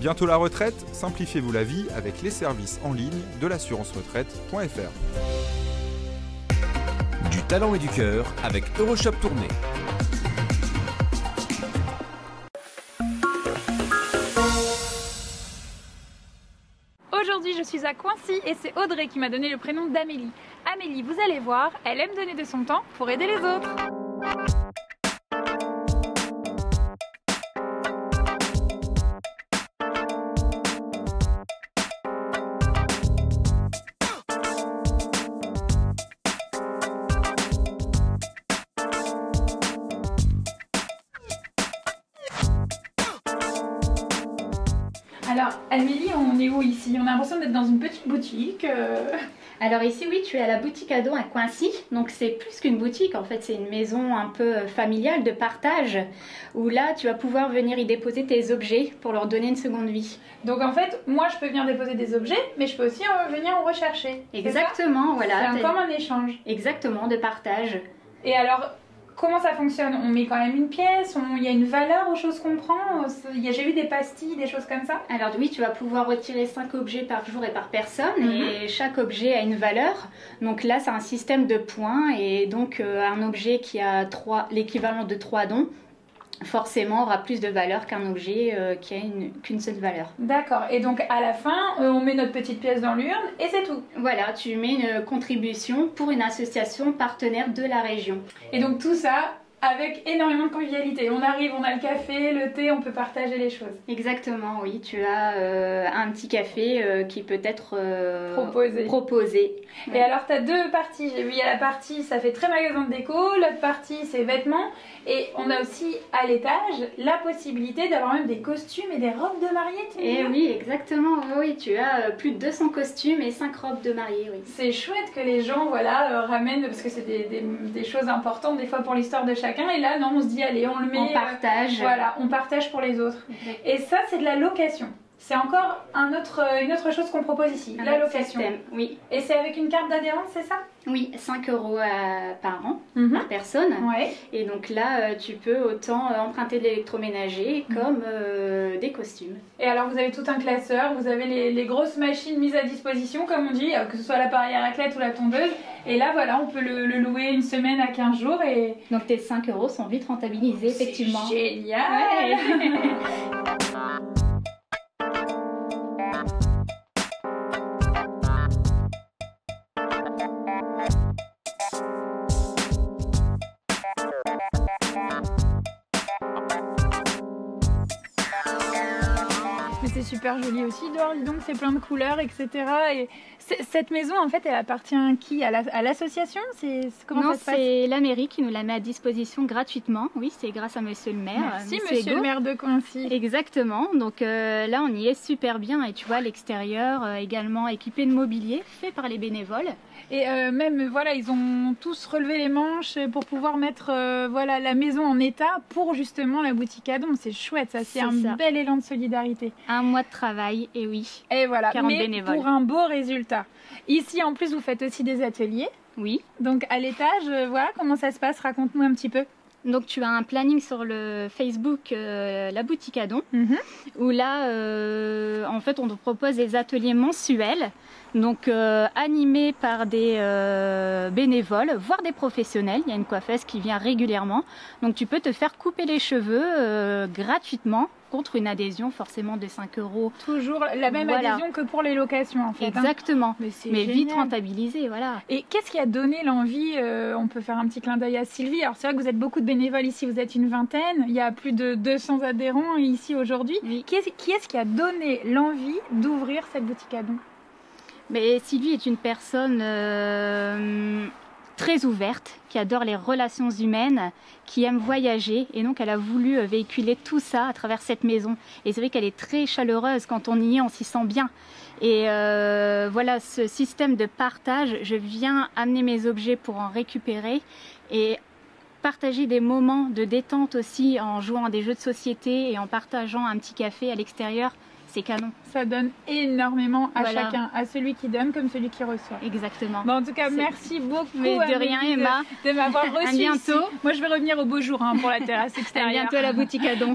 Bientôt la retraite, simplifiez-vous la vie avec les services en ligne de l'assurance-retraite.fr. Du talent et du cœur avec Euroshop Tournée. Aujourd'hui, je suis à Coincy et c'est Audrey qui m'a donné le prénom d'Amélie. Amélie, vous allez voir, elle aime donner de son temps pour aider les autres. Alors, Amélie, on est où ici? On a l'impression d'être dans une petite boutique. Alors ici, oui, tu es à la boutique à dos à Coincy. Donc c'est plus qu'une boutique, en fait, c'est une maison un peu familiale de partage où là, tu vas pouvoir venir y déposer tes objets pour leur donner une seconde vie. Donc en fait, moi je peux venir déposer des objets, mais je peux aussi venir en rechercher. Exactement, voilà. C'est comme un échange. Exactement, de partage. Et alors, comment ça fonctionne? On met quand même une pièce, il y a une valeur aux choses qu'on prend? J'ai vu des pastilles, des choses comme ça. Alors oui, tu vas pouvoir retirer 5 objets par jour et par personne et chaque objet a une valeur. Donc là, c'est un système de points et donc un objet qui a l'équivalent de 3 dons, forcément aura plus de valeur qu'un objet qui a qu'une seule valeur. D'accord, et donc à la fin, on met notre petite pièce dans l'urne et c'est tout. Voilà, tu mets une contribution pour une association partenaire de la région. Et donc tout ça avec énormément de convivialité. On arrive, on a le café, le thé, on peut partager les choses. Exactement, oui, tu as un petit café qui peut être proposé. Et alors tu as deux parties, j'ai vu, il y a la partie, ça fait très magasin de déco, l'autre partie c'est vêtements, et on a aussi à l'étage la possibilité d'avoir même des costumes et des robes de mariée. Et oui, exactement, oui, tu as plus de 200 costumes et 5 robes de mariée, oui. C'est chouette que les gens, voilà, ramènent, parce que c'est des choses importantes des fois pour l'histoire de chacun, et là, non, on se dit, allez, on le met... On partage. Voilà, on partage pour les autres. Et ça, c'est de la location. C'est encore une autre chose qu'on propose ici, la location. Système, oui. Et c'est avec une carte d'adhérence, c'est ça? Oui, 5 € par an, par personne. Ouais. Et donc là, tu peux autant emprunter de l'électroménager comme des costumes. Et alors, vous avez tout un classeur, vous avez les grosses machines mises à disposition, comme on dit, que ce soit l'appareil à raclette ou la tondeuse. Et là, voilà, on peut le louer une semaine à 15 jours. Et... Donc tes 5 € sont vite rentabilisés, effectivement. C'est génial. Ouais. Mais c'est super joli aussi dehors, dis donc, c'est plein de couleurs, etc. Et cette maison, en fait, elle appartient à qui? À l'association? Non, c'est la mairie qui nous la met à disposition gratuitement. Oui, c'est grâce à monsieur le maire. Merci monsieur le maire de Coincy. Exactement, donc là on y est super bien et tu vois l'extérieur également équipé de mobilier fait par les bénévoles. Et même, voilà, ils ont tous relevé les manches pour pouvoir mettre voilà, la maison en état pour justement la boutique à dons. C'est chouette, ça, c'est un bel élan de solidarité. Un mois de travail, et oui, et voilà, 40 mais bénévoles. Pour un beau résultat. Ici, en plus, vous faites aussi des ateliers. Oui. Donc à l'étage, voilà, comment ça se passe? Raconte-nous un petit peu. Donc tu as un planning sur le Facebook La Boutique à Dons, où là, en fait, on te propose des ateliers mensuels, donc animés par des bénévoles, voire des professionnels. Il y a une coiffeuse qui vient régulièrement, donc tu peux te faire couper les cheveux gratuitement, contre une adhésion forcément de 5 €. Toujours la même adhésion que pour les locations en fait. Exactement, mais vite génial. Rentabilisé, voilà. Et qu'est-ce qui a donné l'envie, on peut faire un petit clin d'œil à Sylvie, alors c'est vrai que vous êtes beaucoup de bénévoles ici, vous êtes une vingtaine, il y a plus de 200 adhérents ici aujourd'hui. Oui. Qui est-ce qui a donné l'envie d'ouvrir cette boutique à dons? Mais Sylvie est une personne très ouverte, qui adore les relations humaines, qui aime voyager, et donc elle a voulu véhiculer tout ça à travers cette maison. Et c'est vrai qu'elle est très chaleureuse, quand on y est, on s'y sent bien. Et voilà, ce système de partage, je viens amener mes objets pour en récupérer et partager des moments de détente aussi en jouant à des jeux de société et en partageant un petit café à l'extérieur. c'est canon. Ça donne énormément à Voilà. chacun, à celui qui donne comme celui qui reçoit. Exactement. Bon, en tout cas, merci beaucoup. Mais de rien, Amélie, Emma. de m'avoir reçu. À bientôt. Ici. Moi, je vais revenir au beau jour pour la terrasse À extérieure. bientôt à la boutique à don.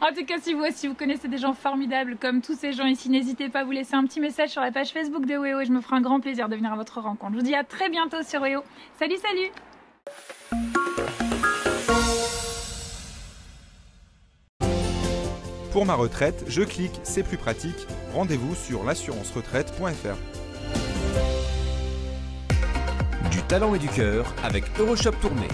En tout cas, si vous aussi vous connaissez des gens formidables comme tous ces gens ici, n'hésitez pas à vous laisser un petit message sur la page Facebook de WeHo et je me ferai un grand plaisir de venir à votre rencontre. Je vous dis à très bientôt sur WeHo. Salut, salut! Pour ma retraite, je clique, c'est plus pratique. Rendez-vous sur l'assurance-retraite.fr. Du talent et du cœur avec Euroshop Tournai.